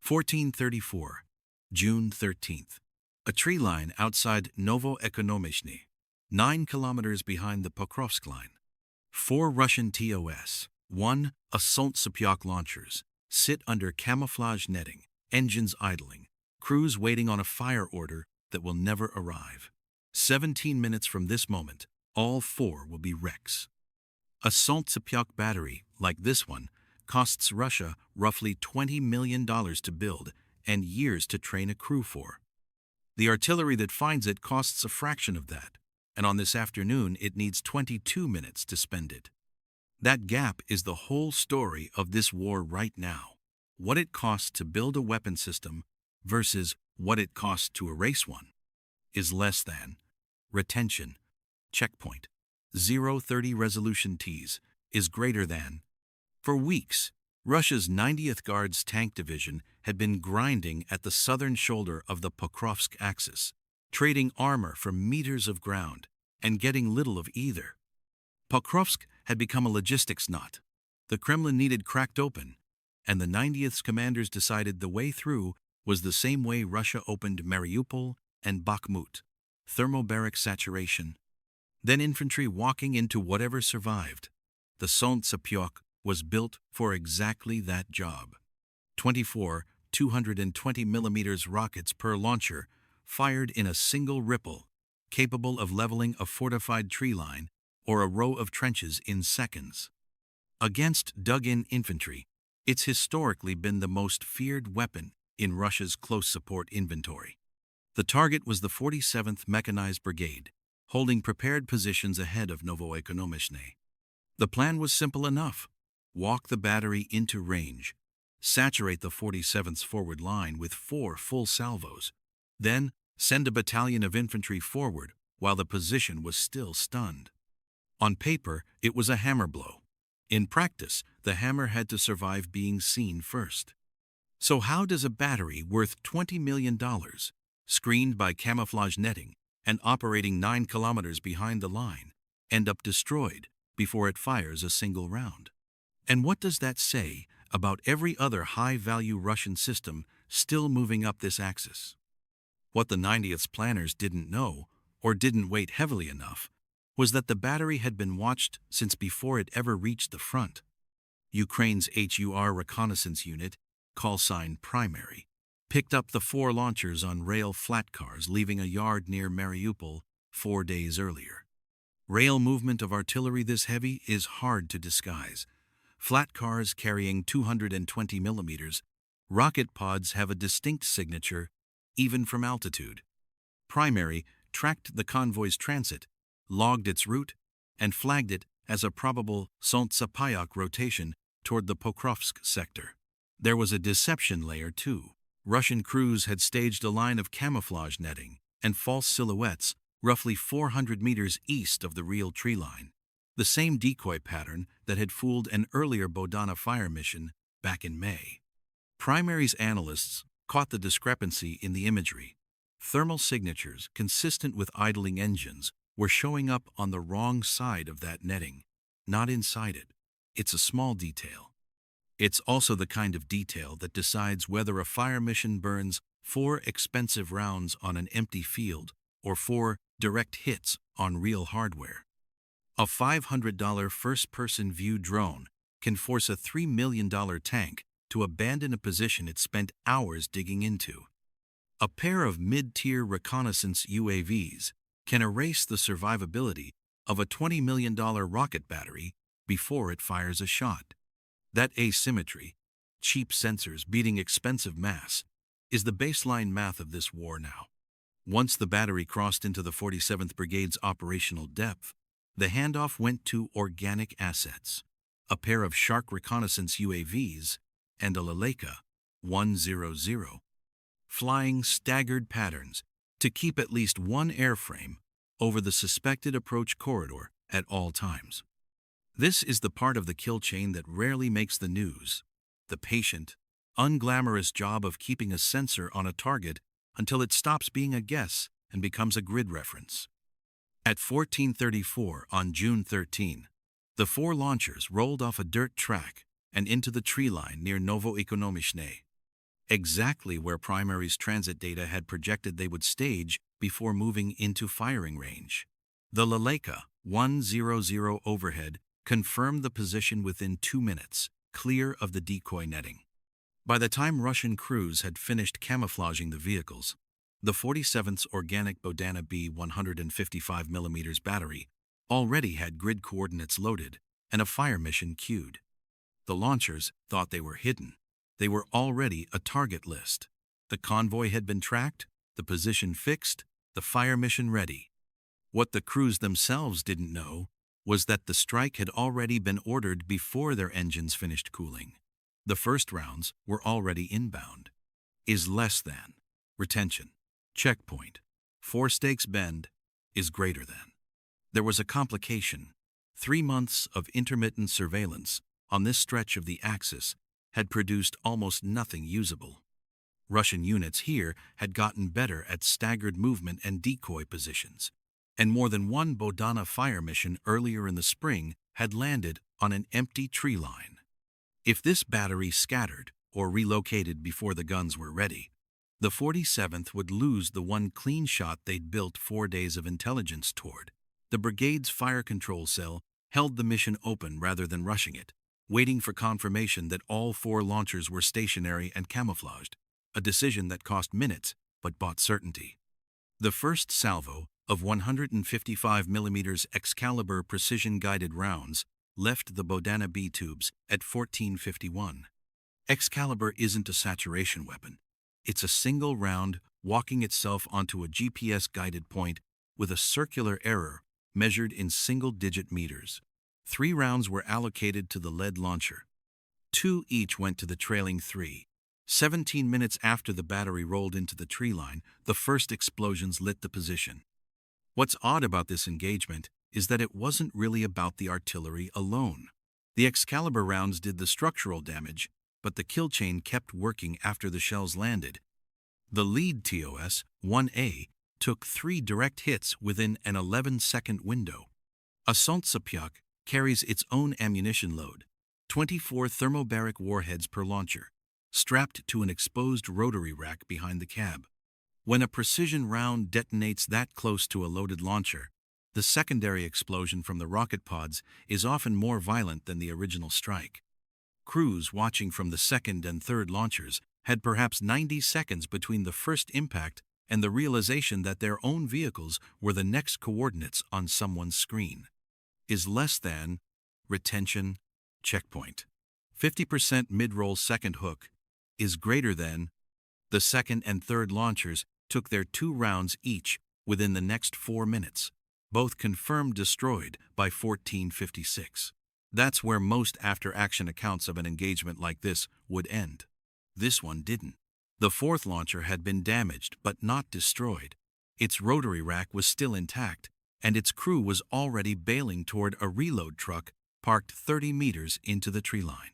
1434, June 13th. A tree line outside Novoekonomichne, 9 kilometers behind the Pokrovsk line. 4 Russian TOS-1A Solntsepyok launchers sit under camouflage netting, engines idling, crews waiting on a fire order that will never arrive. 17 minutes from this moment, all 4 will be wrecks. A Solntsepyok battery, like this one, costs Russia roughly $20 million to build and years to train a crew for. The artillery that finds it costs a fraction of that, and on this afternoon it needs 22 minutes to spend it. That gap is the whole story of this war right now. What it costs to build a weapon system versus what it costs to erase one is less than. Retention, checkpoint, 030 resolution Ts is greater than. For weeks, Russia's 90th Guards Tank Division had been grinding at the southern shoulder of the Pokrovsk axis, trading armor for meters of ground and getting little of either. Pokrovsk had become a logistics knot. The Kremlin needed cracked open, and the 90th's commanders decided the way through was the same way Russia opened Mariupol and Bakhmut, thermobaric saturation. Then infantry walking into whatever survived. The Solntsepyok was built for exactly that job. 24 220mm rockets per launcher, fired in a single ripple, capable of leveling a fortified tree line or a row of trenches in seconds. Against dug-in infantry, it's historically been the most feared weapon in Russia's close support inventory. The target was the 47th Mechanized Brigade, holding prepared positions ahead of Novoekonomichne. The plan was simple enough. Walk the battery into range, saturate the 47th's forward line with 4 full salvos, then send a battalion of infantry forward while the position was still stunned. On paper, it was a hammer blow. In practice, the hammer had to survive being seen first. So how does a battery worth $20 million, screened by camouflage netting and operating 9 kilometers behind the line, end up destroyed before it fires a single round? And what does that say about every other high-value Russian system still moving up this axis? What the 90th's planners didn't know, or didn't weight heavily enough, was that the battery had been watched since before it ever reached the front. Ukraine's HUR reconnaissance unit, call sign Primary, picked up the 4 launchers on rail flat cars leaving a yard near Mariupol 4 days earlier. Rail movement of artillery this heavy is hard to disguise. Flat cars carrying 220 millimeters, rocket pods have a distinct signature, even from altitude. Primary tracked the convoy's transit, logged its route, and flagged it as a probable Solntsepyok rotation toward the Pokrovsk sector. There was a deception layer too. Russian crews had staged a line of camouflage netting and false silhouettes roughly 400 meters east of the real tree line. The same decoy pattern that had fooled an earlier Bohdana fire mission back in May. Primary's analysts caught the discrepancy in the imagery. Thermal signatures consistent with idling engines were showing up on the wrong side of that netting, not inside it. It's a small detail. It's also the kind of detail that decides whether a fire mission burns 4 expensive rounds on an empty field or 4 direct hits on real hardware. A $500 first-person view drone can force a $3 million tank to abandon a position it spent hours digging into. A pair of mid-tier reconnaissance UAVs can erase the survivability of a $20 million rocket battery before it fires a shot. That asymmetry, cheap sensors beating expensive mass, is the baseline math of this war now. Once the battery crossed into the 47th Brigade's operational depth, the handoff went to organic assets, a pair of Shark reconnaissance UAVs and a Leleka 100, flying staggered patterns to keep at least one airframe over the suspected approach corridor at all times. This is the part of the kill chain that rarely makes the news, the patient, unglamorous job of keeping a sensor on a target until it stops being a guess and becomes a grid reference. At 14:34 on June 13, the 4 launchers rolled off a dirt track and into the tree line near Novoekonomichne. exactly where primary's transit data had projected they would stage before moving into firing range. The Leleka 100 overhead confirmed the position within 2 minutes, clear of the decoy netting. By the time Russian crews had finished camouflaging the vehicles, the 47th's organic Bohdana-B 155mm battery already had grid coordinates loaded and a fire mission queued. The launchers thought they were hidden. They were already a target list. The convoy had been tracked, the position fixed, the fire mission ready. What the crews themselves didn't know was that the strike had already been ordered before their engines finished cooling. The first rounds were already inbound. Is less than. Retention. Checkpoint. 4 stakes bend is greater than. There was a complication. 3 months of intermittent surveillance on this stretch of the axis had produced almost nothing usable. Russian units here had gotten better at staggered movement and decoy positions, and more than one Bohdana fire mission earlier in the spring had landed on an empty tree line. If this battery scattered or relocated before the guns were ready, the 47th would lose the one clean shot they'd built 4 days of intelligence toward. The brigade's fire control cell held the mission open rather than rushing it, waiting for confirmation that all 4 launchers were stationary and camouflaged, a decision that cost minutes but bought certainty. The first salvo of 155mm Excalibur precision-guided rounds left the Bohdana-B tubes at 1451. Excalibur isn't a saturation weapon. It's a single round walking itself onto a GPS-guided point with a circular error measured in single-digit meters. 3 rounds were allocated to the lead launcher. 2 each went to the trailing 3. 17 minutes after the battery rolled into the tree line, the first explosions lit the position. What's odd about this engagement is that it wasn't really about the artillery alone. The Excalibur rounds did the structural damage, but the kill chain kept working after the shells landed. The lead TOS-1A took 3 direct hits within an 11-second window. A Solntsepyok carries its own ammunition load, 24 thermobaric warheads per launcher, strapped to an exposed rotary rack behind the cab. When a precision round detonates that close to a loaded launcher, the secondary explosion from the rocket pods is often more violent than the original strike. Crews watching from the second and third launchers had perhaps 90 seconds between the first impact and the realization that their own vehicles were the next coordinates on someone's screen. Is less than. Retention. Checkpoint. 50% mid-roll second hook is greater than. The second and third launchers took their 2 rounds each within the next 4 minutes, both confirmed destroyed by 1456. That's where most after-action accounts of an engagement like this would end. This one didn't. The 4th launcher had been damaged but not destroyed. Its rotary rack was still intact, and its crew was already bailing toward a reload truck parked 30 meters into the tree line.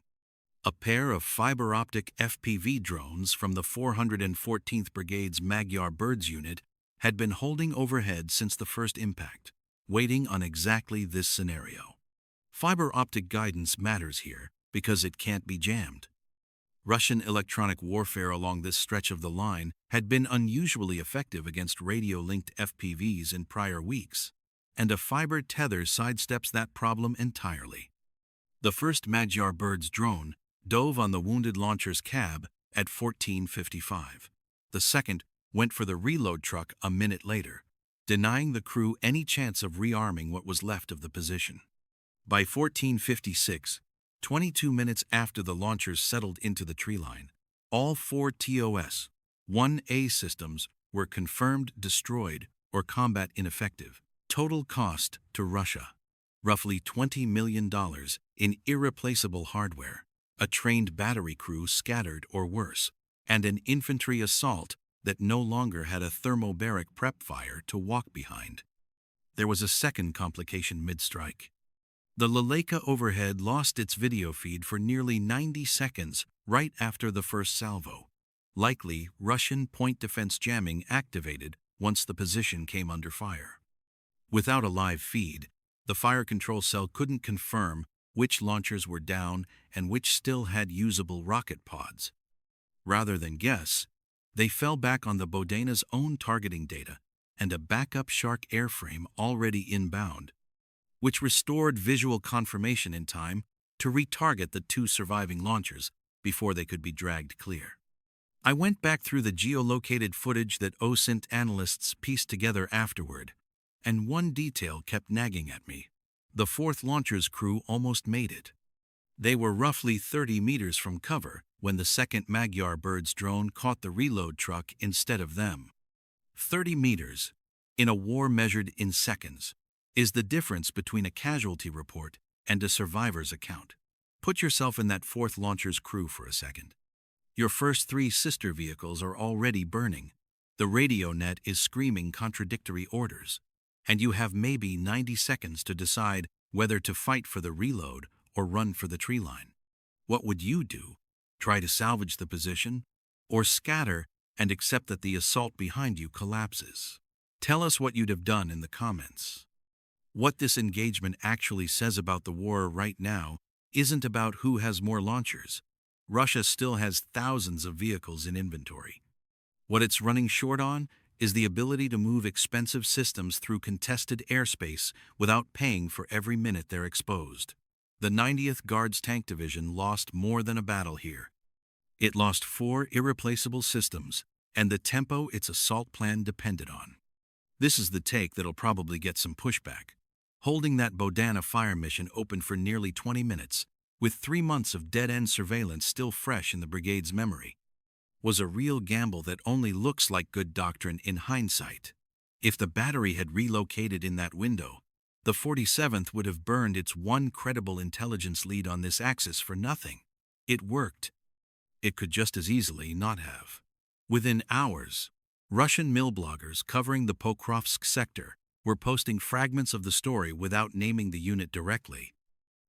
A pair of fiber-optic FPV drones from the 414th Brigade's Magyar Birds unit had been holding overhead since the first impact, waiting on exactly this scenario. Fiber-optic guidance matters here because it can't be jammed. Russian electronic warfare along this stretch of the line had been unusually effective against radio-linked FPVs in prior weeks, and a fiber tether sidesteps that problem entirely. The first Magyar Birds drone dove on the wounded launcher's cab at 1455. The second went for the reload truck a minute later, denying the crew any chance of rearming what was left of the position. By 1456, 22 minutes after the launchers settled into the tree line, all 4 TOS-1A systems were confirmed destroyed or combat ineffective. Total cost to Russia: roughly $20 million in irreplaceable hardware, a trained battery crew scattered or worse, and an infantry assault that no longer had a thermobaric prep fire to walk behind. There was a second complication mid-strike. The Leleka overhead lost its video feed for nearly 90 seconds right after the first salvo. Likely, Russian point defense jamming activated once the position came under fire. Without a live feed, the fire control cell couldn't confirm which launchers were down and which still had usable rocket pods. Rather than guess, they fell back on the Bohdana's own targeting data and a backup Shark airframe already inbound, which restored visual confirmation in time to retarget the two surviving launchers before they could be dragged clear. I went back through the geolocated footage that OSINT analysts pieced together afterward, and one detail kept nagging at me. The fourth launcher's crew almost made it. They were roughly 30 meters from cover when the second Magyar Birds drone caught the reload truck instead of them. 30 meters, in a war measured in seconds, is the difference between a casualty report and a survivor's account. Put yourself in that fourth launcher's crew for a second. Your first three sister vehicles are already burning. The radio net is screaming contradictory orders, and you have maybe 90 seconds to decide whether to fight for the reload or run for the tree line. What would you do? Try to salvage the position, or scatter and accept that the assault behind you collapses? Tell us what you'd have done in the comments. What this engagement actually says about the war right now isn't about who has more launchers. Russia still has thousands of vehicles in inventory. What it's running short on is the ability to move expensive systems through contested airspace without paying for every minute they're exposed. The 90th Guards Tank Division lost more than a battle here. It lost 4 irreplaceable systems and the tempo its assault plan depended on. This is the take that'll probably get some pushback. Holding that Bohdana fire mission open for nearly 20 minutes, with 3 months of dead-end surveillance still fresh in the brigade's memory, was a real gamble that only looks like good doctrine in hindsight. If the battery had relocated in that window, the 47th would have burned its one credible intelligence lead on this axis for nothing. It worked. It could just as easily not have. Within hours, Russian mill bloggers covering the Pokrovsk sector were posting fragments of the story without naming the unit directly.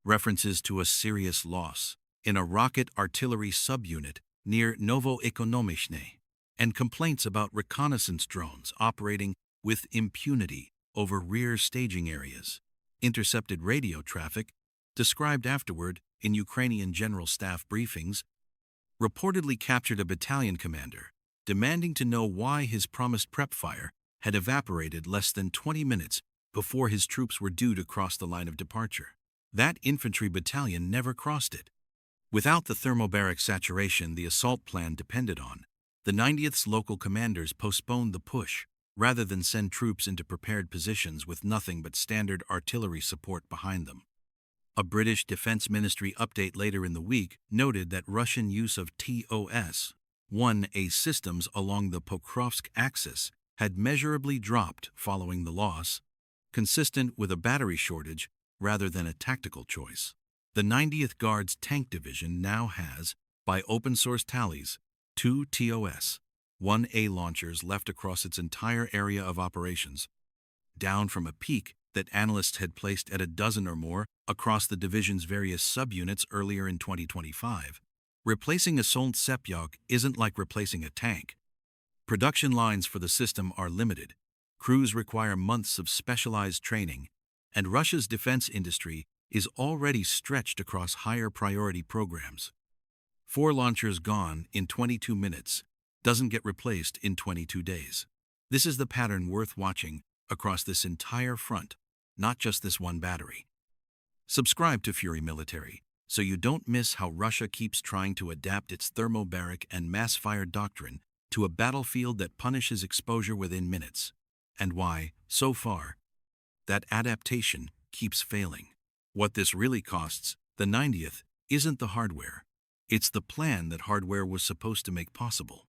References to a serious loss in a rocket artillery subunit near Novoekonomichne, and complaints about reconnaissance drones operating with impunity over rear staging areas. Intercepted radio traffic, described afterward in Ukrainian General Staff briefings, reportedly captured a battalion commander demanding to know why his promised prep fire had evaporated less than 20 minutes before his troops were due to cross the line of departure. That infantry battalion never crossed it. Without the thermobaric saturation the assault plan depended on, the 90th's local commanders postponed the push rather than send troops into prepared positions with nothing but standard artillery support behind them. A British Defense Ministry update later in the week noted that Russian use of TOS-1A systems along the Pokrovsk axis had measurably dropped following the loss, consistent with a battery shortage rather than a tactical choice. The 90th Guards Tank Division now has, by open-source tallies, 2 TOS-1A launchers left across its entire area of operations, down from a peak that analysts had placed at a dozen or more across the division's various subunits earlier in 2025. Replacing a Solntsepyok isn't like replacing a tank. Production lines for the system are limited, crews require months of specialized training, and Russia's defense industry is already stretched across higher priority programs. 4 launchers gone in 22 minutes doesn't get replaced in 22 days. This is the pattern worth watching across this entire front, not just this one battery. Subscribe to Fury Military so you don't miss how Russia keeps trying to adapt its thermobaric and mass-fire doctrine to a battlefield that punishes exposure within minutes, and why, so far, that adaptation keeps failing. What this really costs the 90th isn't the hardware, it's the plan that hardware was supposed to make possible.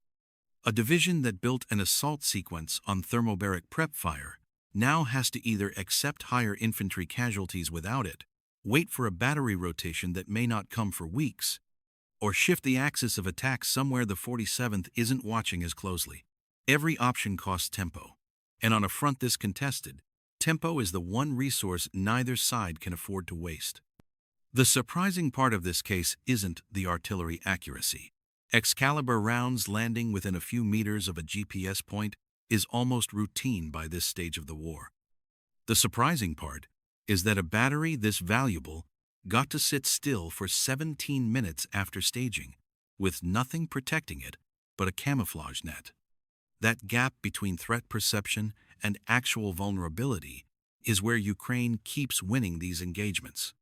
A division that built an assault sequence on thermobaric prep fire now has to either accept higher infantry casualties without it, wait for a battery rotation that may not come for weeks, or shift the axis of attack somewhere the 47th isn't watching as closely. Every option costs tempo, and on a front this contested, tempo is the one resource neither side can afford to waste. The surprising part of this case isn't the artillery accuracy. Excalibur rounds landing within a few meters of a GPS point is almost routine by this stage of the war. The surprising part is that a battery this valuable got to sit still for 17 minutes after staging, with nothing protecting it but a camouflage net. That gap between threat perception and actual vulnerability is where Ukraine keeps winning these engagements.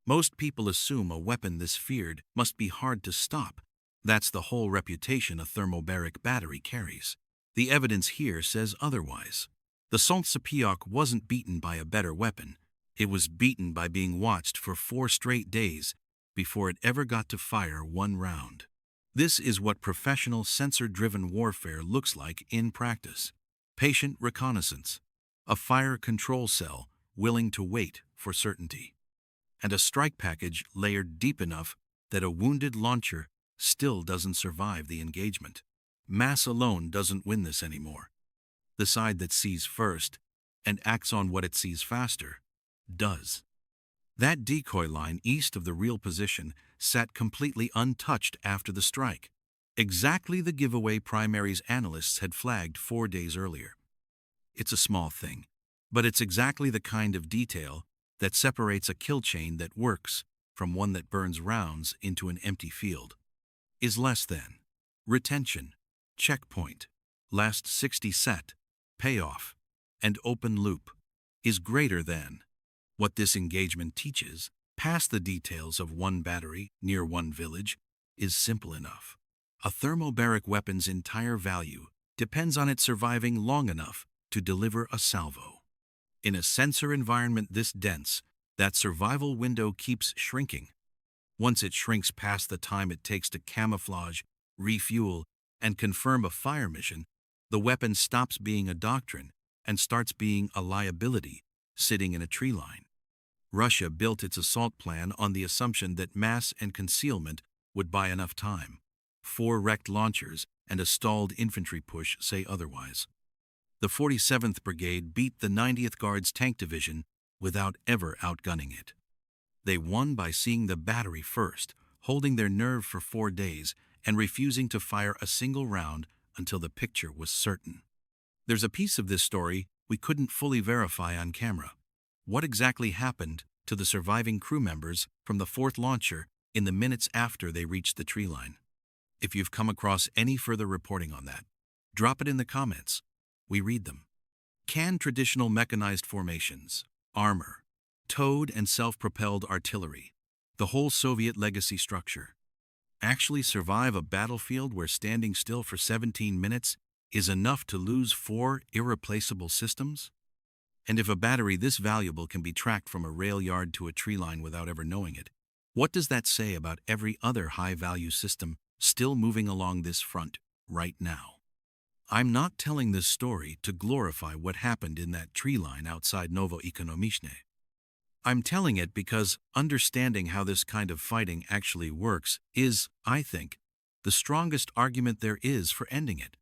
Most people assume a weapon this feared must be hard to stop. That's the whole reputation a thermobaric battery carries. The evidence here says otherwise. The Solntsepyok wasn't beaten by a better weapon. It was beaten by being watched for 4 straight days before it ever got to fire one round. This is what professional sensor-driven warfare looks like in practice. Patient reconnaissance, a fire control cell willing to wait for certainty, and a strike package layered deep enough that a wounded launcher still doesn't survive the engagement. Mass alone doesn't win this anymore. The side that sees first and acts on what it sees faster does. That decoy line east of the real position sat completely untouched after the strike. Exactly the giveaway primaries analysts had flagged 4 days earlier. It's a small thing, but it's exactly the kind of detail that separates a kill chain that works from one that burns rounds into an empty field. Is less than retention, checkpoint, last 60 set, payoff, and open loop is greater than. What this engagement teaches, past the details of one battery near one village, is simple enough. A thermobaric weapon's entire value depends on it surviving long enough to deliver a salvo. In a sensor environment this dense, that survival window keeps shrinking. Once it shrinks past the time it takes to camouflage, refuel, and confirm a fire mission, the weapon stops being a doctrine and starts being a liability sitting in a tree line. Russia built its assault plan on the assumption that mass and concealment would buy enough time. 4 wrecked launchers and a stalled infantry push say otherwise. The 47th Brigade beat the 90th Guards Tank Division without ever outgunning it. They won by seeing the battery first, holding their nerve for 4 days, and refusing to fire a single round until the picture was certain. There's a piece of this story we couldn't fully verify on camera. What exactly happened to the surviving crew members from the 4th launcher in the minutes after they reached the tree line? If you've come across any further reporting on that, drop it in the comments. We read them. Can traditional mechanized formations, armor, towed and self-propelled artillery, the whole Soviet legacy structure, actually survive a battlefield where standing still for 17 minutes is enough to lose 4 irreplaceable systems? And if a battery this valuable can be tracked from a rail yard to a tree line without ever knowing it, what does that say about every other high-value system still moving along this front right now? I'm not telling this story to glorify what happened in that tree line outside Novoekonomichne. I'm telling it because understanding how this kind of fighting actually works is, I think, the strongest argument there is for ending it.